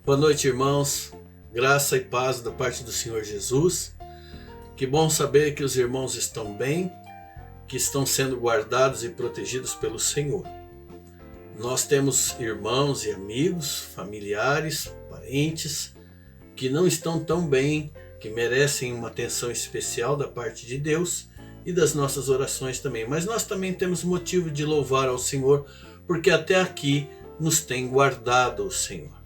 Boa noite, irmãos. Graça e paz da parte do Senhor Jesus. Que bom saber que os irmãos estão bem, que estão sendo guardados e protegidos pelo Senhor. Nós temos irmãos e amigos, familiares, parentes, que não estão tão bem, que merecem uma atenção especial da parte de Deus e das nossas orações também. Mas nós também temos motivo de louvar ao Senhor, porque até aqui nos tem guardado o Senhor.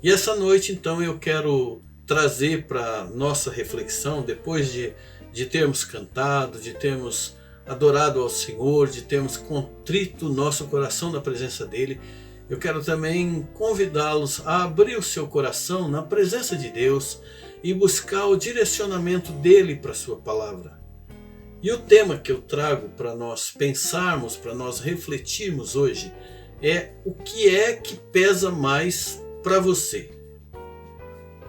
E essa noite, então, eu quero trazer para nossa reflexão, depois de termos cantado, de termos adorado ao Senhor, de termos contrito o nosso coração na presença dEle, eu quero também convidá-los a abrir o seu coração na presença de Deus e buscar o direcionamento dEle para a sua palavra. E o tema que eu trago para nós pensarmos, para nós refletirmos hoje, é o que é que pesa mais para você.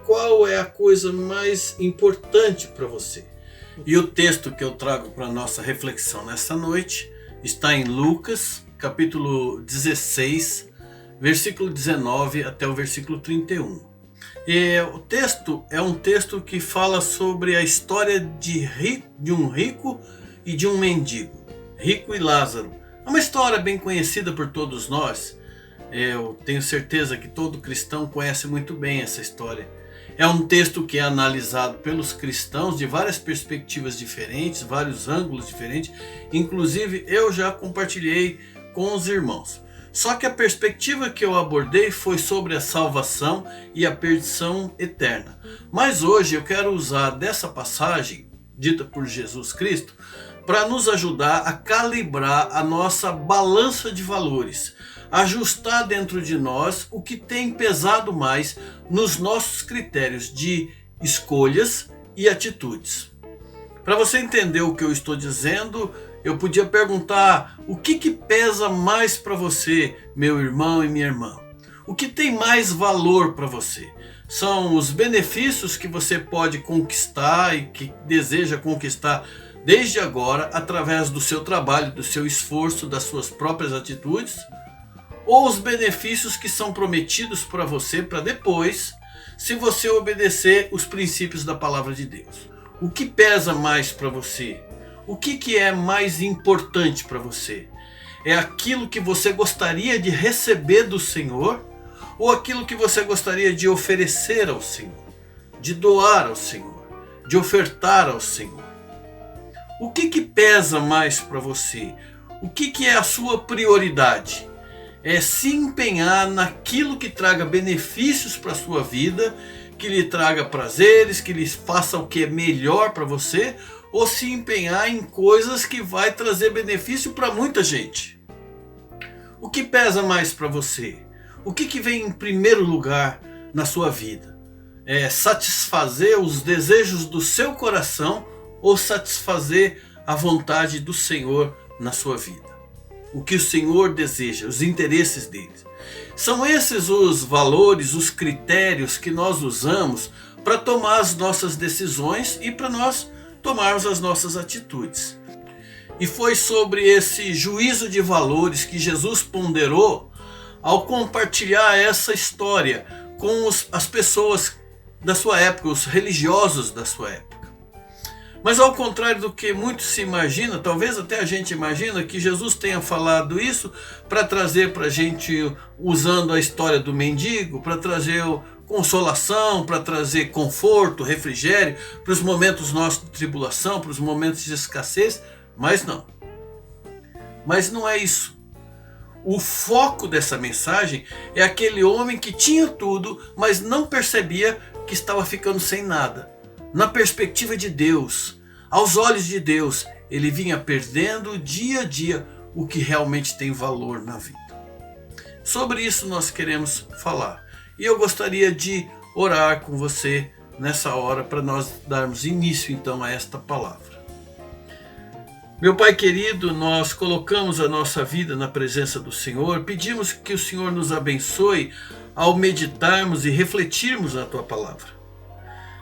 Qual é a coisa mais importante para você? E o texto que eu trago para nossa reflexão nessa noite está em Lucas, capítulo 16, versículo 19 até o versículo 31. E o texto é um texto que fala sobre a história de um rico e de um mendigo, rico e Lázaro. É uma história bem conhecida por todos nós. Eu tenho certeza que todo cristão conhece muito bem essa história. É um texto que é analisado pelos cristãos de várias perspectivas diferentes, vários ângulos diferentes. Inclusive eu já compartilhei com os irmãos. Só que a perspectiva que eu abordei foi sobre a salvação e a perdição eterna. Mas hoje eu quero usar dessa passagem, dita por Jesus Cristo, para nos ajudar a calibrar a nossa balança de valores. Ajustar dentro de nós o que tem pesado mais nos nossos critérios de escolhas e atitudes. Para você entender o que eu estou dizendo, eu podia perguntar: o que pesa mais para você, meu irmão e minha irmã? O que tem mais valor para você? São os benefícios que você pode conquistar e que deseja conquistar desde agora através do seu trabalho, do seu esforço, das suas próprias atitudes? Ou os benefícios que são prometidos para você para depois, se você obedecer os princípios da palavra de Deus? O que pesa mais para você? O que é mais importante para você? É aquilo que você gostaria de receber do Senhor ou aquilo que você gostaria de oferecer ao Senhor, de doar ao Senhor, de ofertar ao Senhor? O que pesa mais para você? O que é a sua prioridade? É se empenhar naquilo que traga benefícios para a sua vida, que lhe traga prazeres, que lhe faça o que é melhor para você, ou se empenhar em coisas que vai trazer benefício para muita gente? O que pesa mais para você? O que vem em primeiro lugar na sua vida? É satisfazer os desejos do seu coração ou satisfazer a vontade do Senhor na sua vida? O que o Senhor deseja, os interesses dele. São esses os valores, os critérios que nós usamos para tomar as nossas decisões e para nós tomarmos as nossas atitudes. E foi sobre esse juízo de valores que Jesus ponderou ao compartilhar essa história com as pessoas da sua época, os religiosos da sua época. Mas ao contrário do que muito se imagina, talvez até a gente imagina que Jesus tenha falado isso para trazer para a gente, usando a história do mendigo, para trazer consolação, para trazer conforto, refrigério, para os momentos nossos de tribulação, para os momentos de escassez, mas não. Mas não é isso. O foco dessa mensagem é aquele homem que tinha tudo, mas não percebia que estava ficando sem nada. Na perspectiva de Deus, aos olhos de Deus, ele vinha perdendo dia a dia o que realmente tem valor na vida. Sobre isso nós queremos falar. E eu gostaria de orar com você nessa hora para nós darmos início então a esta palavra. Meu Pai querido, nós colocamos a nossa vida na presença do Senhor, pedimos que o Senhor nos abençoe ao meditarmos e refletirmos na Tua palavra.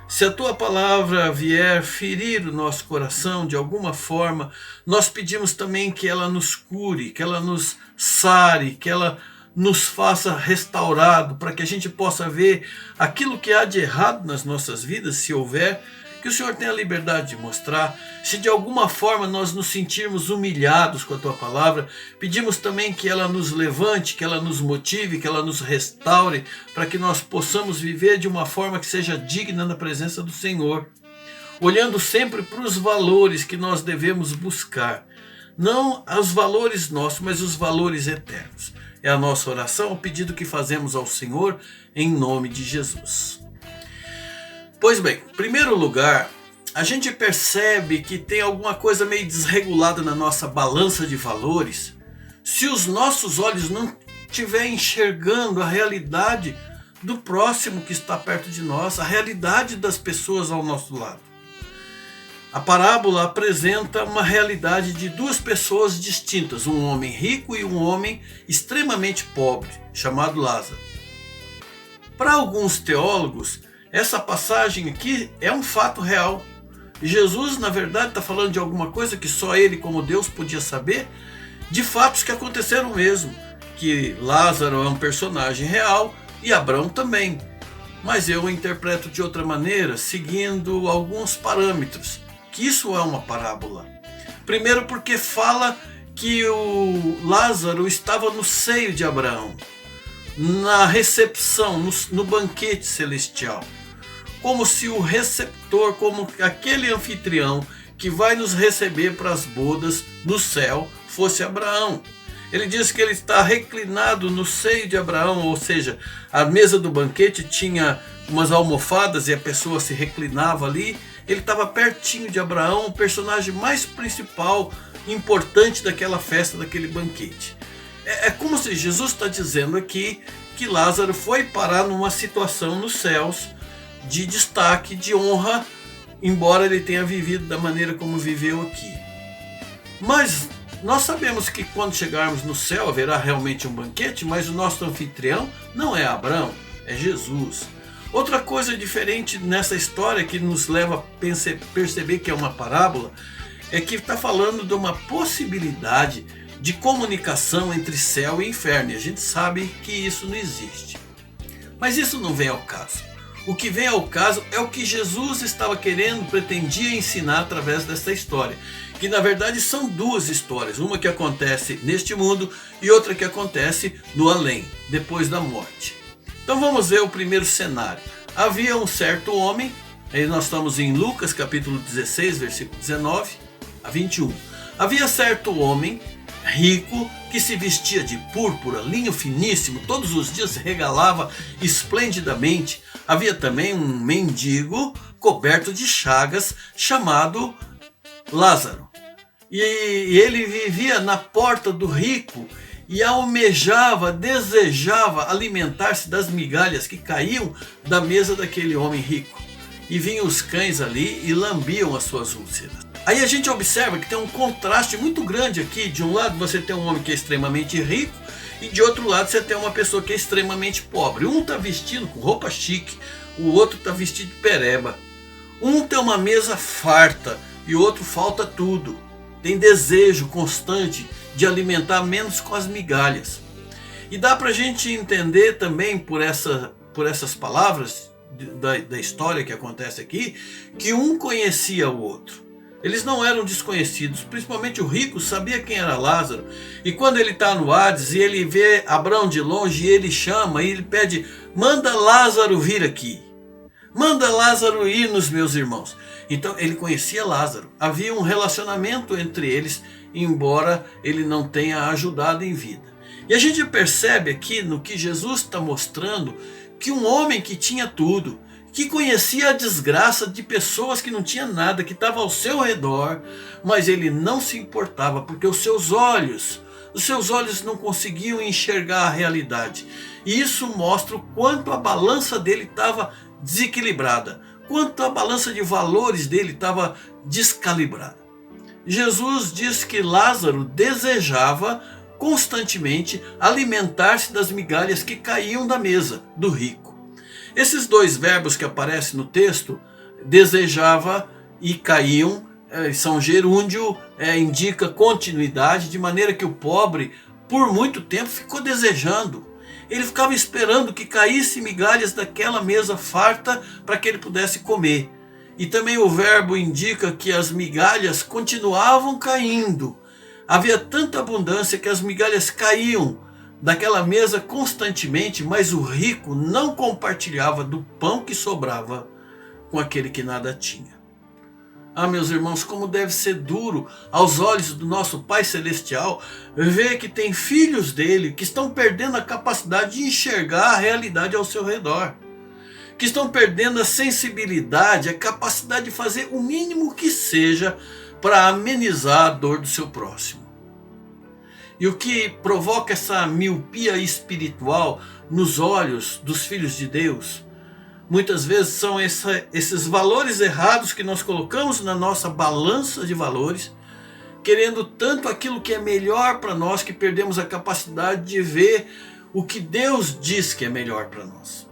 Se a Tua palavra vier ferir o nosso coração de alguma forma, nós pedimos também que ela nos cure, que ela nos sare, que ela nos faça restaurado, para que a gente possa ver aquilo que há de errado nas nossas vidas, se houver, que o Senhor tenha a liberdade de mostrar. Se de alguma forma nós nos sentirmos humilhados com a Tua palavra, pedimos também que ela nos levante, que ela nos motive, que ela nos restaure, para que nós possamos viver de uma forma que seja digna na presença do Senhor, olhando sempre para os valores que nós devemos buscar. Não os valores nossos, mas os valores eternos. É a nossa oração, o pedido que fazemos ao Senhor, em nome de Jesus. Pois bem, em primeiro lugar, a gente percebe que tem alguma coisa meio desregulada na nossa balança de valores, se os nossos olhos não estiverem enxergando a realidade do próximo que está perto de nós, a realidade das pessoas ao nosso lado. A parábola apresenta uma realidade de duas pessoas distintas, um homem rico e um homem extremamente pobre, chamado Lázaro. Para alguns teólogos, essa passagem aqui é um fato real. Jesus, na verdade, está falando de alguma coisa que só ele, como Deus, podia saber, de fatos que aconteceram mesmo, que Lázaro é um personagem real e Abraão também. Mas eu interpreto de outra maneira, seguindo alguns parâmetros, que isso é uma parábola. Primeiro porque fala que o Lázaro estava no seio de Abraão, na recepção, no banquete celestial. Como se o receptor, como aquele anfitrião que vai nos receber para as bodas no céu, fosse Abraão. Ele diz que ele está reclinado no seio de Abraão, ou seja, a mesa do banquete tinha umas almofadas e a pessoa se reclinava ali. Ele estava pertinho de Abraão, o personagem mais principal, importante daquela festa, daquele banquete. É como se Jesus está dizendo aqui que Lázaro foi parar numa situação nos céus de destaque, de honra, embora ele tenha vivido da maneira como viveu aqui. Mas nós sabemos que quando chegarmos no céu haverá realmente um banquete, mas o nosso anfitrião não é Abraão, é Jesus. Outra coisa diferente nessa história que nos leva a perceber que é uma parábola é que está falando de uma possibilidade de comunicação entre céu e inferno. E a gente sabe que isso não existe. Mas isso não vem ao caso. O que vem ao caso é o que Jesus estava querendo, pretendia ensinar através dessa história. Que na verdade são duas histórias. Uma que acontece neste mundo e outra que acontece no além, depois da morte. Então vamos ver o primeiro cenário. Havia um certo homem, aí nós estamos em Lucas capítulo 16, versículo 19 a 21. Havia certo homem rico que se vestia de púrpura, linho finíssimo, todos os dias se regalava esplendidamente. Havia também um mendigo coberto de chagas chamado Lázaro. E ele vivia na porta do rico e almejava, desejava alimentar-se das migalhas que caíam da mesa daquele homem rico. E vinham os cães ali e lambiam as suas úlceras. Aí a gente observa que tem um contraste muito grande aqui. De um lado você tem um homem que é extremamente rico e de outro lado você tem uma pessoa que é extremamente pobre. Um está vestido com roupa chique, o outro está vestido de pereba. Um tem uma mesa farta e o outro falta tudo. Tem desejo constante de alimentar menos com as migalhas. E dá para a gente entender também por essas palavras da história que acontece aqui, que um conhecia o outro. Eles não eram desconhecidos, principalmente o rico sabia quem era Lázaro. E quando ele está no Hades e ele vê Abraão de longe, ele chama e ele pede: manda Lázaro vir aqui. Manda Lázaro ir nos meus irmãos. Então ele conhecia Lázaro. Havia um relacionamento entre eles, embora ele não tenha ajudado em vida. E a gente percebe aqui no que Jesus está mostrando que um homem que tinha tudo, que conhecia a desgraça de pessoas que não tinham nada, que estavam ao seu redor, mas ele não se importava, porque os seus olhos não conseguiam enxergar a realidade. E isso mostra o quanto a balança dele estava desequilibrada, quanto a balança de valores dele estava descalibrada. Jesus diz que Lázaro desejava constantemente alimentar-se das migalhas que caíam da mesa do rico. Esses dois verbos que aparecem no texto, desejava e caíam, são gerúndio, indica continuidade, de maneira que o pobre por muito tempo ficou desejando. Ele ficava esperando que caísse migalhas daquela mesa farta para que ele pudesse comer. E também o verbo indica que as migalhas continuavam caindo. Havia tanta abundância que as migalhas caíam daquela mesa constantemente, mas o rico não compartilhava do pão que sobrava com aquele que nada tinha. Ah, meus irmãos, como deve ser duro aos olhos do nosso Pai Celestial ver que tem filhos dele que estão perdendo a capacidade de enxergar a realidade ao seu redor, que estão perdendo a sensibilidade, a capacidade de fazer o mínimo que seja para amenizar a dor do seu próximo. E o que provoca essa miopia espiritual nos olhos dos filhos de Deus, muitas vezes são esses valores errados que nós colocamos na nossa balança de valores, querendo tanto aquilo que é melhor para nós que perdemos a capacidade de ver o que Deus diz que é melhor para nós.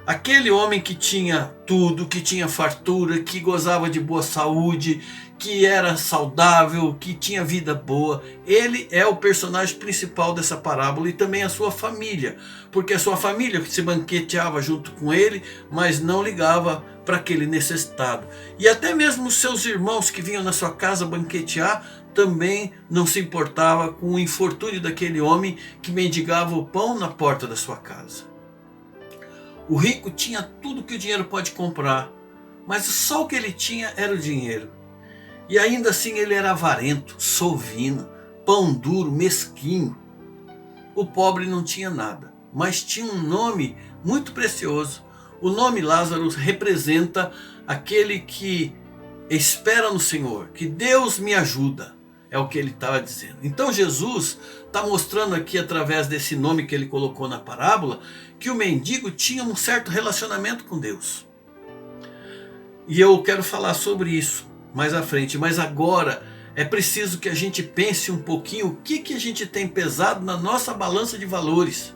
Aquele homem que tinha tudo, que tinha fartura, que gozava de boa saúde, que era saudável, que tinha vida boa, ele é o personagem principal dessa parábola e também a sua família, porque a sua família que se banqueteava junto com ele, mas não ligava para aquele necessitado. E até mesmo os seus irmãos que vinham na sua casa banquetear também não se importava com o infortúnio daquele homem que mendigava o pão na porta da sua casa. O rico tinha tudo que o dinheiro pode comprar, mas só o que ele tinha era o dinheiro. E ainda assim ele era avarento, sovino, pão duro, mesquinho. O pobre não tinha nada, mas tinha um nome muito precioso. O nome Lázaro representa aquele que espera no Senhor, que Deus me ajuda. É o que ele estava dizendo. Então Jesus está mostrando aqui, através desse nome que ele colocou na parábola, que o mendigo tinha um certo relacionamento com Deus. E eu quero falar sobre isso mais à frente. Mas agora é preciso que a gente pense um pouquinho o que a gente tem pesado na nossa balança de valores.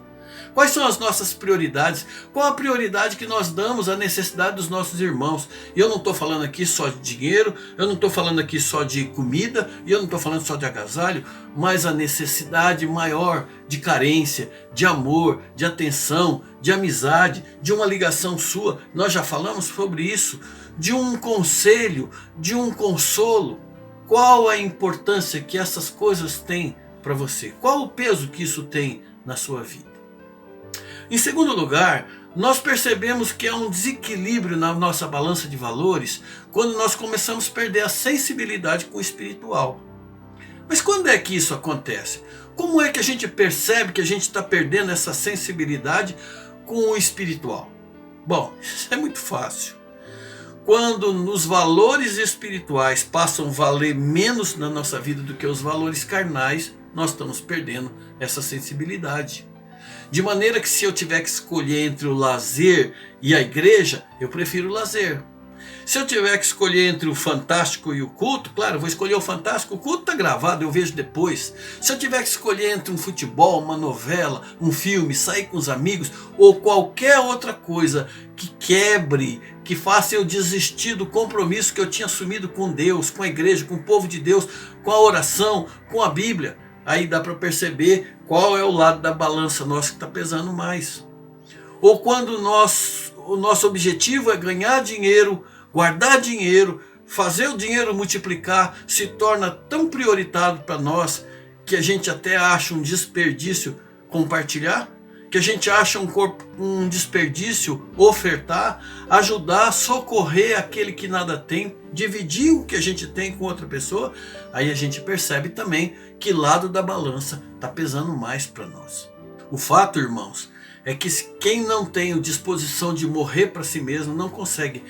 Quais são as nossas prioridades? Qual a prioridade que nós damos à necessidade dos nossos irmãos? E eu não estou falando aqui só de dinheiro, eu não estou falando aqui só de comida, e eu não estou falando só de agasalho, mas a necessidade maior de carência, de amor, de atenção, de amizade, de uma ligação sua. Nós já falamos sobre isso, de um conselho, de um consolo. Qual a importância que essas coisas têm para você? Qual o peso que isso tem na sua vida? Em segundo lugar, nós percebemos que há um desequilíbrio na nossa balança de valores quando nós começamos a perder a sensibilidade com o espiritual. Mas quando é que isso acontece? Como é que a gente percebe que a gente está perdendo essa sensibilidade com o espiritual? Bom, isso é muito fácil. Quando os valores espirituais passam a valer menos na nossa vida do que os valores carnais, nós estamos perdendo essa sensibilidade. De maneira que se eu tiver que escolher entre o lazer e a igreja, eu prefiro o lazer. Se eu tiver que escolher entre o fantástico e o culto, claro, eu vou escolher o fantástico, o culto está gravado, eu vejo depois. Se eu tiver que escolher entre um futebol, uma novela, um filme, sair com os amigos ou qualquer outra coisa que quebre, que faça eu desistir do compromisso que eu tinha assumido com Deus, com a igreja, com o povo de Deus, com a oração, com a Bíblia, aí dá para perceber qual é o lado da balança nossa que está pesando mais. Ou quando o nosso objetivo é ganhar dinheiro, guardar dinheiro, fazer o dinheiro multiplicar, se torna tão prioritário para nós que a gente até acha um desperdício compartilhar, que a gente acha um desperdício ofertar, ajudar, socorrer aquele que nada tem, dividir o que a gente tem com outra pessoa. Aí a gente percebe também que lado da balança está pesando mais para nós. O fato, irmãos, é que quem não tem disposição de morrer para si mesmo não consegue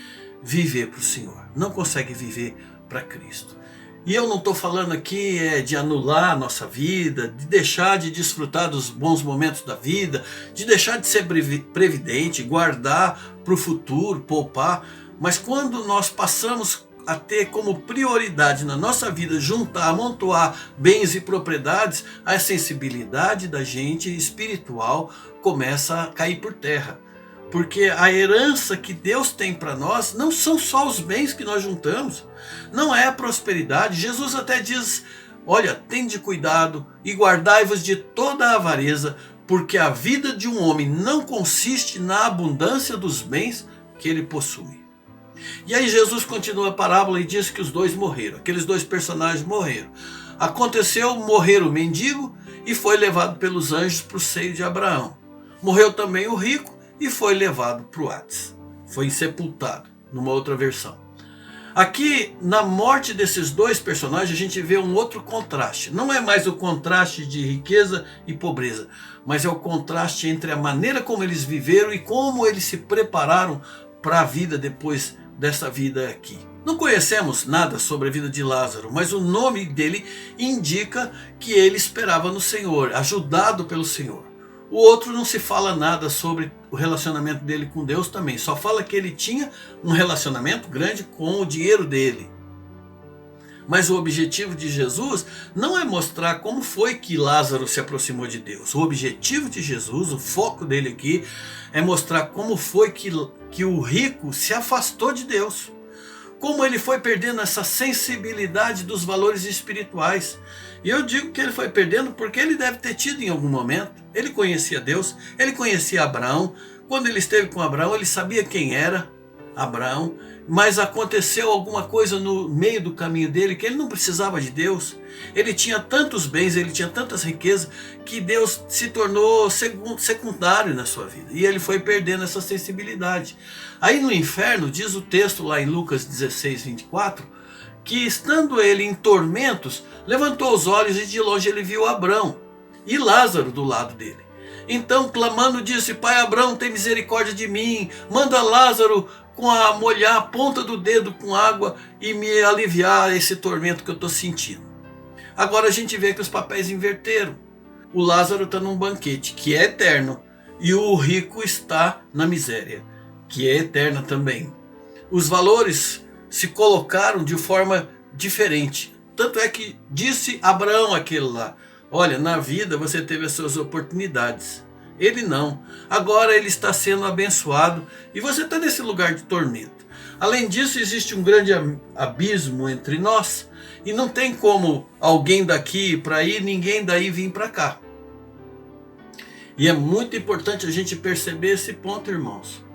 viver para o Senhor, não consegue viver para Cristo. E eu não estou falando aqui de anular a nossa vida, de deixar de desfrutar dos bons momentos da vida, de deixar de ser previdente, guardar para o futuro, poupar. Mas quando nós passamos a ter como prioridade na nossa vida juntar, amontoar bens e propriedades, a sensibilidade da gente espiritual começa a cair por terra. Porque a herança que Deus tem para nós não são só os bens que nós juntamos, não é a prosperidade. Jesus até diz olha, tende cuidado e guardai-vos de toda a avareza, porque a vida de um homem não consiste na abundância dos bens que ele possui. E aí Jesus continua a parábola e diz que os dois morreram, aqueles dois personagens morreram. Aconteceu morrer o mendigo e foi levado pelos anjos para o seio de Abraão. Morreu também o rico e foi levado para o Hades. Foi sepultado, numa outra versão. Aqui, na morte desses dois personagens, a gente vê um outro contraste. Não é mais o contraste de riqueza e pobreza, mas é o contraste entre a maneira como eles viveram e como eles se prepararam para a vida depois dessa vida aqui. Não conhecemos nada sobre a vida de Lázaro, mas o nome dele indica que ele esperava no Senhor, ajudado pelo Senhor. O outro não se fala nada sobre o relacionamento dele com Deus também. Só fala que ele tinha um relacionamento grande com o dinheiro dele. Mas o objetivo de Jesus não é mostrar como foi que Lázaro se aproximou de Deus. O objetivo de Jesus, o foco dele aqui, é mostrar como foi que o rico se afastou de Deus. Como ele foi perdendo essa sensibilidade dos valores espirituais. E eu digo que ele foi perdendo porque ele deve ter tido em algum momento. Ele conhecia Deus, ele conhecia Abraão. Quando ele esteve com Abraão, ele sabia quem era Abraão. Mas aconteceu alguma coisa no meio do caminho dele que ele não precisava de Deus. Ele tinha tantos bens, ele tinha tantas riquezas que Deus se tornou secundário na sua vida. E ele foi perdendo essa sensibilidade. Aí no inferno, diz o texto lá em Lucas 16, 24, que estando ele em tormentos, levantou os olhos e de longe ele viu Abraão e Lázaro do lado dele. Então, clamando, disse: Pai Abraão, tem misericórdia de mim, manda Lázaro molhar a ponta do dedo com água e me aliviar esse tormento que eu estou sentindo. Agora a gente vê que os papéis inverteram. O Lázaro está num banquete, que é eterno, e o rico está na miséria, que é eterna também. Os valores se colocaram de forma diferente. Tanto é que disse Abraão aquele lá: olha, na vida você teve as suas oportunidades. Ele não. Agora ele está sendo abençoado e você está nesse lugar de tormento. Além disso, existe um grande abismo entre nós e não tem como alguém daqui para ir, ninguém daí vir para cá. E é muito importante a gente perceber esse ponto, irmãos.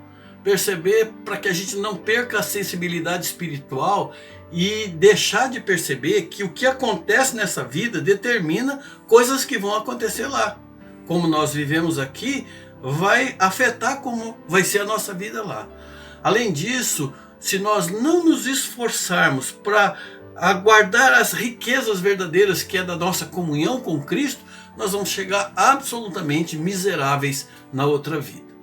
Perceber para que a gente não perca a sensibilidade espiritual e deixar de perceber que o que acontece nessa vida determina coisas que vão acontecer lá. Como nós vivemos aqui, vai afetar como vai ser a nossa vida lá. Além disso, se nós não nos esforçarmos para aguardar as riquezas verdadeiras que é da nossa comunhão com Cristo, nós vamos chegar absolutamente miseráveis na outra vida.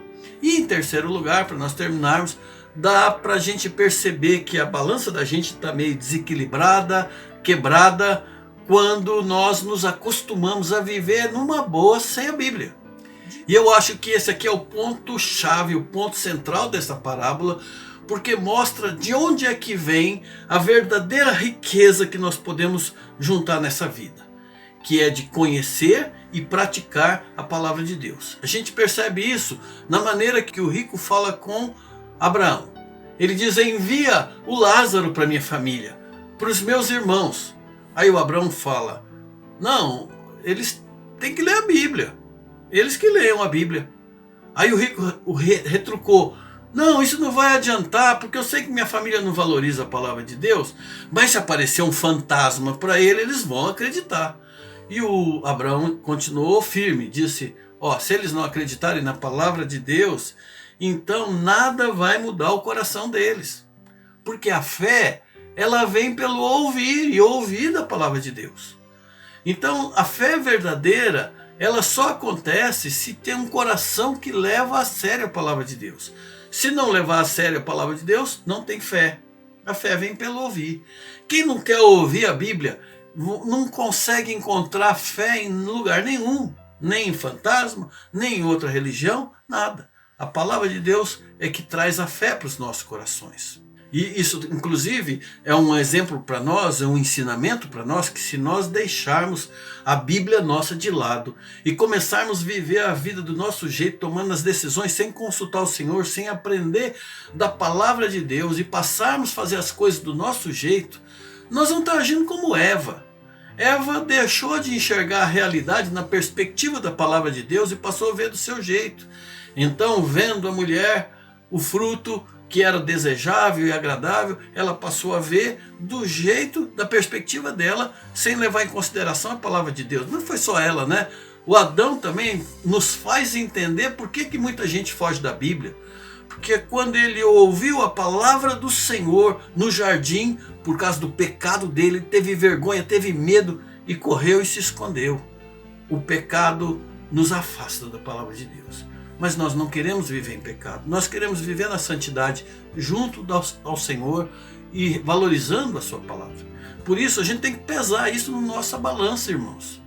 E em terceiro lugar, para nós terminarmos, dá para a gente perceber que a balança da gente está meio desequilibrada, quebrada, quando nós nos acostumamos a viver numa boa sem a Bíblia. E eu acho que esse aqui é o ponto-chave, o ponto central dessa parábola, porque mostra de onde é que vem a verdadeira riqueza que nós podemos juntar nessa vida, que é de conhecer e praticar a palavra de Deus. A gente percebe isso na maneira que o rico fala com Abraão. Ele diz: envia o Lázaro para minha família, para os meus irmãos. Aí o Abraão fala: não, eles têm que ler a Bíblia. Eles que leiam a Bíblia. Aí o rico retrucou: não, isso não vai adiantar, porque eu sei que minha família não valoriza a palavra de Deus, mas se aparecer um fantasma para ele, eles vão acreditar. E o Abraão continuou firme, disse: se eles não acreditarem na palavra de Deus, então nada vai mudar o coração deles. Porque a fé, ela vem pelo ouvir e ouvir da palavra de Deus. Então a fé verdadeira, ela só acontece se tem um coração que leva a sério a palavra de Deus. Se não levar a sério a palavra de Deus, não tem fé. A fé vem pelo ouvir. Quem não quer ouvir a Bíblia não consegue encontrar fé em lugar nenhum, nem em fantasma, nem em outra religião, nada. A palavra de Deus é que traz a fé para os nossos corações. E isso, inclusive, é um exemplo para nós, é um ensinamento para nós, que se nós deixarmos a Bíblia nossa de lado e começarmos a viver a vida do nosso jeito, tomando as decisões sem consultar o Senhor, sem aprender da palavra de Deus e passarmos a fazer as coisas do nosso jeito, nós vamos estar agindo como Eva. Eva deixou de enxergar a realidade na perspectiva da palavra de Deus e passou a ver do seu jeito. Então, vendo a mulher o fruto que era desejável e agradável, ela passou a ver do jeito, da perspectiva dela, sem levar em consideração a palavra de Deus. Não foi só ela, né? O Adão também nos faz entender por que muita gente foge da Bíblia. Porque quando ele ouviu a palavra do Senhor no jardim, por causa do pecado dele, ele teve vergonha, teve medo e correu e se escondeu. O pecado nos afasta da palavra de Deus. Mas nós não queremos viver em pecado. Nós queremos viver na santidade junto ao Senhor e valorizando a sua palavra. Por isso a gente tem que pesar isso na nossa balança, irmãos.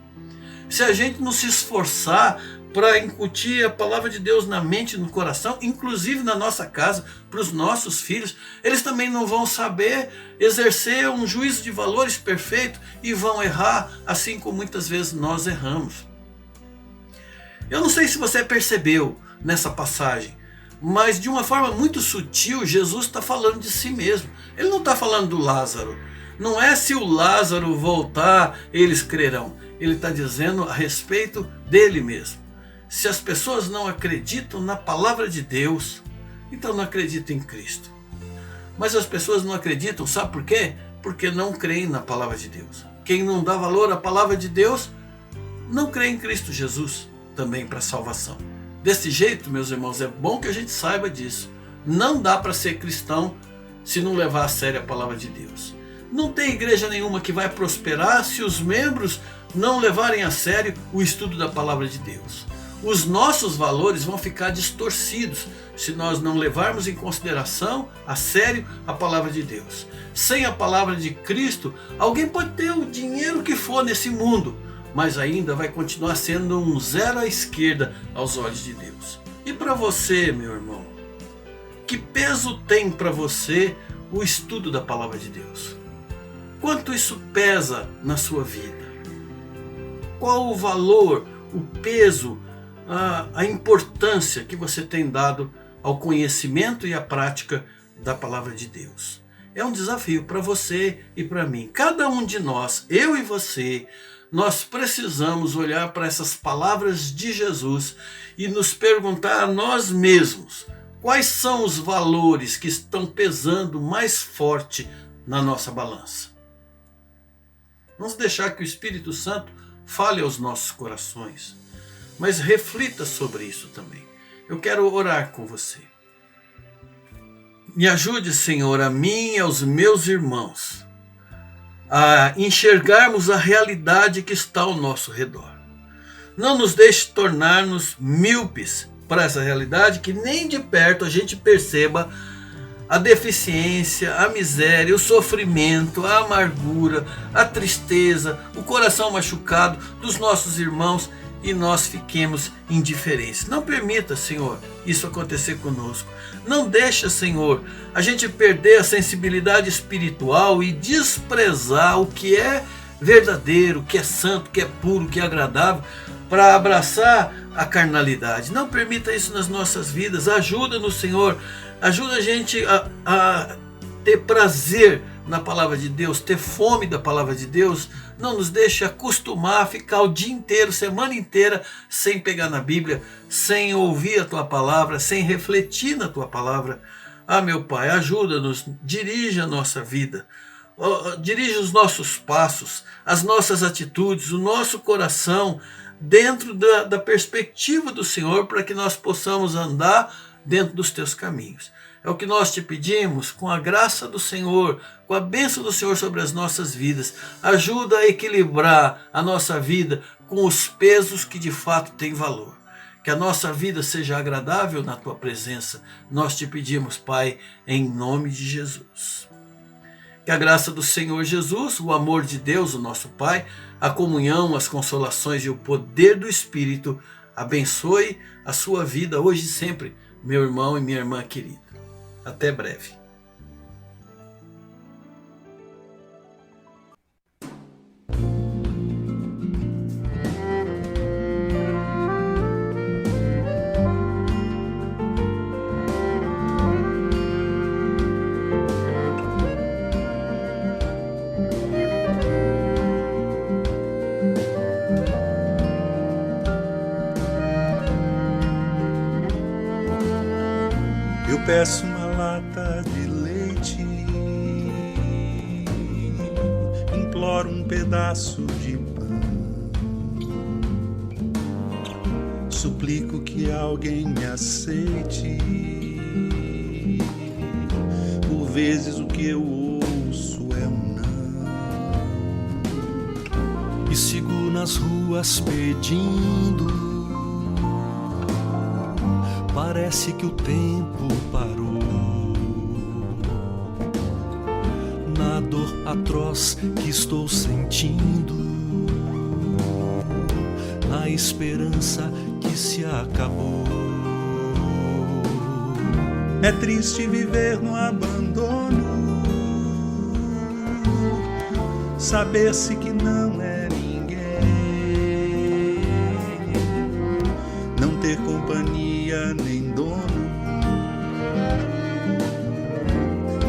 Se a gente não se esforçar para incutir a palavra de Deus na mente e no coração, inclusive na nossa casa, para os nossos filhos, eles também não vão saber exercer um juízo de valores perfeito e vão errar, assim como muitas vezes nós erramos. Eu não sei se você percebeu nessa passagem, mas de uma forma muito sutil, Jesus está falando de si mesmo. Ele não está falando do Lázaro. Não é se o Lázaro voltar, eles crerão. Ele está dizendo a respeito dele mesmo. Se as pessoas não acreditam na palavra de Deus, então não acreditam em Cristo. Mas as pessoas não acreditam, sabe por quê? Porque não creem na palavra de Deus. Quem não dá valor à palavra de Deus, não crê em Cristo Jesus também para salvação. Desse jeito, meus irmãos, é bom que a gente saiba disso. Não dá para ser cristão se não levar a sério a palavra de Deus. Não tem igreja nenhuma que vai prosperar se os membros não levarem a sério o estudo da palavra de Deus. Os nossos valores vão ficar distorcidos se nós não levarmos em consideração a sério a palavra de Deus. Sem a palavra de Cristo, alguém pode ter o dinheiro que for nesse mundo, mas ainda vai continuar sendo um zero à esquerda aos olhos de Deus. E para você, meu irmão, que peso tem para você o estudo da palavra de Deus? Quanto isso pesa na sua vida? Qual o valor, o peso, a importância que você tem dado ao conhecimento e à prática da palavra de Deus? É um desafio para você e para mim. Cada um de nós, eu e você, nós precisamos olhar para essas palavras de Jesus e nos perguntar a nós mesmos quais são os valores que estão pesando mais forte na nossa balança. Vamos deixar que o Espírito Santo fale aos nossos corações, mas reflita sobre isso também. Eu quero orar com você. Me ajude, Senhor, a mim e aos meus irmãos a enxergarmos a realidade que está ao nosso redor. Não nos deixe tornar-nos míopes para essa realidade, que nem de perto a gente perceba a deficiência, a miséria, o sofrimento, a amargura, a tristeza, o coração machucado dos nossos irmãos e nós fiquemos indiferentes. Não permita, Senhor, isso acontecer conosco. Não deixa, Senhor, a gente perder a sensibilidade espiritual e desprezar o que é verdadeiro, o que é santo, o que é puro, o que é agradável, para abraçar a carnalidade. Não permita isso nas nossas vidas. Ajuda-nos, Senhor. Ajuda a gente a ter prazer na palavra de Deus, ter fome da palavra de Deus. Não nos deixe acostumar a ficar o dia inteiro, semana inteira, sem pegar na Bíblia, sem ouvir a Tua palavra, sem refletir na Tua palavra. Ah, meu Pai, ajuda-nos, dirige a nossa vida, dirige os nossos passos, as nossas atitudes, o nosso coração, dentro da perspectiva do Senhor, para que nós possamos andar dentro dos Teus caminhos. É o que nós te pedimos, com a graça do Senhor, com a bênção do Senhor sobre as nossas vidas. Ajuda a equilibrar a nossa vida com os pesos que de fato têm valor. Que a nossa vida seja agradável na Tua presença. Nós te pedimos, Pai, em nome de Jesus. Que a graça do Senhor Jesus, o amor de Deus, o nosso Pai, a comunhão, as consolações e o poder do Espírito abençoe a sua vida hoje e sempre, meu irmão e minha irmã querida. Até breve. peço uma lata de leite, imploro um pedaço de pão, suplico que alguém me aceite. Por vezes o que eu ouço é um não, e sigo nas ruas pedindo. Parece que o tempo parou na dor atroz que estou sentindo, na esperança que se acabou. É triste viver no abandono, saber-se que não é ninguém, não ter companhia nem dono,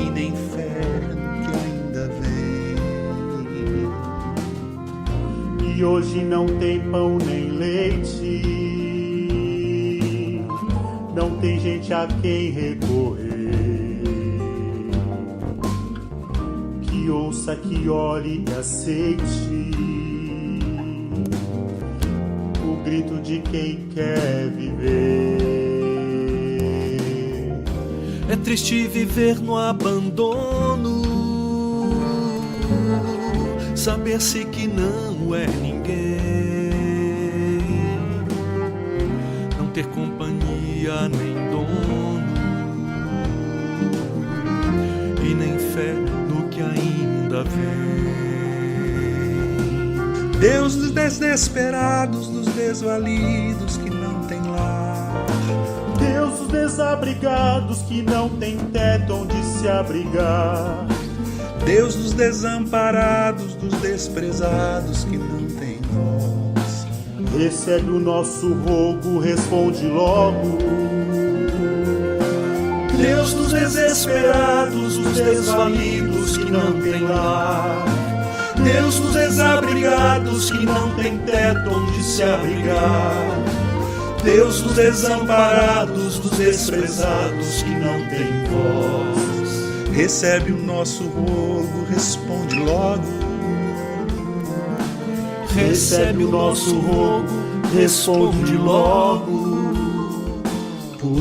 e nem fé no que ainda vem. E hoje não tem pão nem leite, não tem gente a quem recorrer, que ouça, que olhe e aceite o grito de quem quer viver. É triste viver no abandono, saber-se que não é ninguém, não ter companhia nem dono, e nem fé no que ainda vem. Deus dos desesperados, dos desvalidos que não tem lar, Deus dos desabrigados que não tem teto onde se abrigar, Deus dos desamparados, dos desprezados que não tem voz. recebe o nosso rogo, responde logo. Deus dos desesperados, dos desvalidos que não tem lar, Deus dos desabrigados que não tem teto onde se abrigar, Deus dos desamparados, dos desprezados que não tem voz. Recebe o nosso rogo, responde logo. Recebe o nosso rogo, responde logo. Por